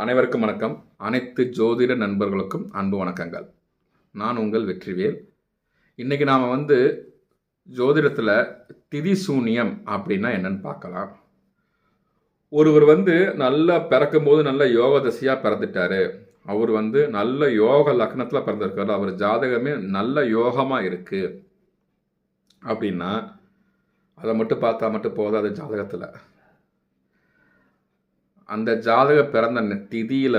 அனைவருக்கும் வணக்கம். அனைத்து ஜோதிட நண்பர்களுக்கும் அன்பு வணக்கங்கள். நான் உங்கள் வெற்றிவேல். இன்றைக்கி நாம் ஜோதிடத்தில் திதி சூனியம் அப்படின்னா என்னன்னு பார்க்கலாம். ஒருவர் நல்லா பிறக்கும்போது நல்ல யோக தசையாக பிறந்துட்டாரு, அவர் நல்ல யோக லக்னத்தில் பிறந்திருக்காரு, அவர் ஜாதகமே நல்ல யோகமாக இருக்குது அப்படின்னா அதை மட்டும் பார்த்தா மட்டும் போதாது. ஜாதகத்தில் அந்த ஜாதக பிறந்த திதியில்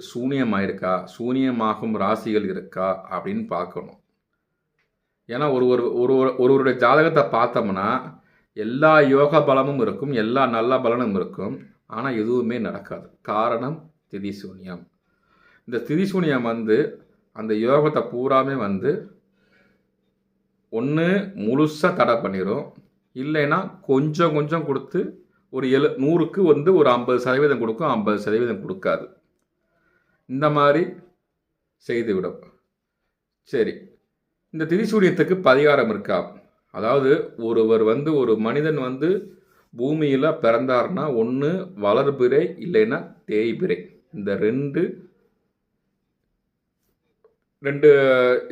சூனியமாயிருக்கா, சூனியமாகும் ராசிகள் இருக்கா அப்படின்னு பார்க்கணும். ஏன்னா ஒருவருடைய ஜாதகத்தை பார்த்தோம்னா எல்லா யோக பலமும் இருக்கும், எல்லா நல்ல பலனும் இருக்கும், ஆனால் எதுவுமே நடக்காது. காரணம் திதி சூனியம். இந்த திதி சூனியம் அந்த யோகத்தை பூராமே ஒன்று முழுசாக தடை பண்ணிடும், இல்லைன்னா கொஞ்சம் கொஞ்சம் கொடுத்து ஒரு 100க்கு ஒரு 50% கொடுக்கும், 50% கொடுக்காது. இந்த மாதிரி செய்துவிடும். சரி, இந்த திதிசூனியத்துக்கு பரிகாரம் இருக்கா? அதாவது ஒருவர் ஒரு மனிதன் பூமியில் பிறந்தார்னா ஒன்று வளர்பிறை இல்லைன்னா தேய்பிறை. இந்த ரெண்டு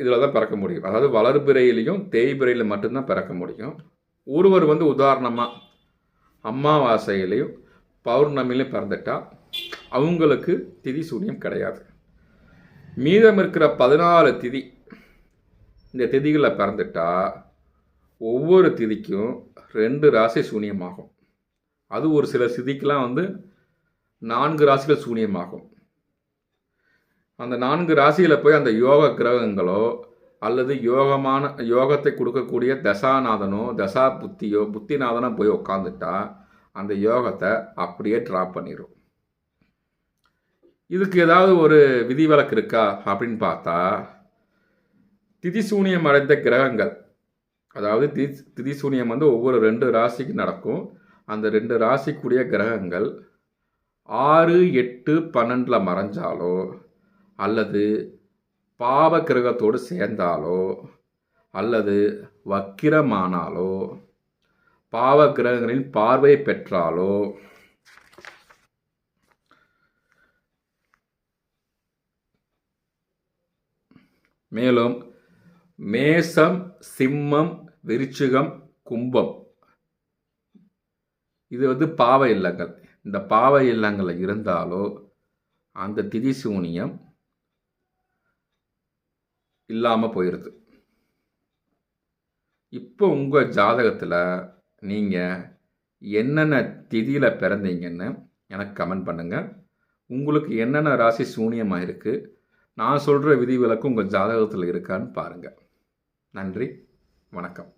இதில் தான் பிறக்க முடியும். அதாவது வளர்பிறையிலையும் தேய்பிறையில் மட்டும்தான் பிறக்க முடியும். ஒருவர் உதாரணமாக அமாவாசையிலையும் பௌர்ணமிலையும் பிறந்துட்டா அவங்களுக்கு திதி சூனியம் கிடையாது. மீதம் இருக்கிற 14 திதி, இந்த திதிகளில் பிறந்துட்டா ஒவ்வொரு திதிக்கும் 2 ராசி சூனியமாகும். அது ஒரு சில திதிக்கெலாம் 4 ராசிகள் சூனியமாகும். அந்த 4 ராசியில் போய் அந்த யோக கிரகங்களோ அல்லது யோகத்தை கொடுக்கக்கூடிய தசாநாதனோ தசா புத்திநாதனோ போய் உட்காந்துட்டா அந்த யோகத்தை அப்படியே ட்ராப் பண்ணிடும். இதுக்கு ஏதாவது ஒரு விதிவிலக்கு இருக்கா அப்படின்னு பார்த்தா, திதிசூனியம் அடைந்த கிரகங்கள், அதாவது திதிசூனியம் ஒவ்வொரு 2 ராசிக்கு நடக்கும். அந்த 2 ராசிக்குரிய கிரகங்கள் 6, 8, 12 மறைஞ்சாலோ அல்லது பாவ கிரகத்தோடு சேர்ந்தாலோ அல்லது வக்கிரமானாலோ பாவ கிரகங்களின் பார்வை பெற்றாலோ மேலும் மேசம், சிம்மம், விருச்சிகம், கும்பம் இது பாவ இல்லங்கள். இந்த பாவ இல்லங்கள் இருந்தாலோ அந்த திதி சூனியம் இல்லாமல் போயிடுது. இப்போ உங்கள் ஜாதகத்தில் நீங்கள் என்னென்ன திதியில் பிறந்தீங்கன்னு எனக்கு கமெண்ட் பண்ணுங்கள். உங்களுக்கு என்னென்ன ராசி சூனியமாக இருக்குது, நான் சொல்கிற விதிவிலக்கு உங்கள் ஜாதகத்தில் இருக்கான்னு பாருங்கள். நன்றி, வணக்கம்.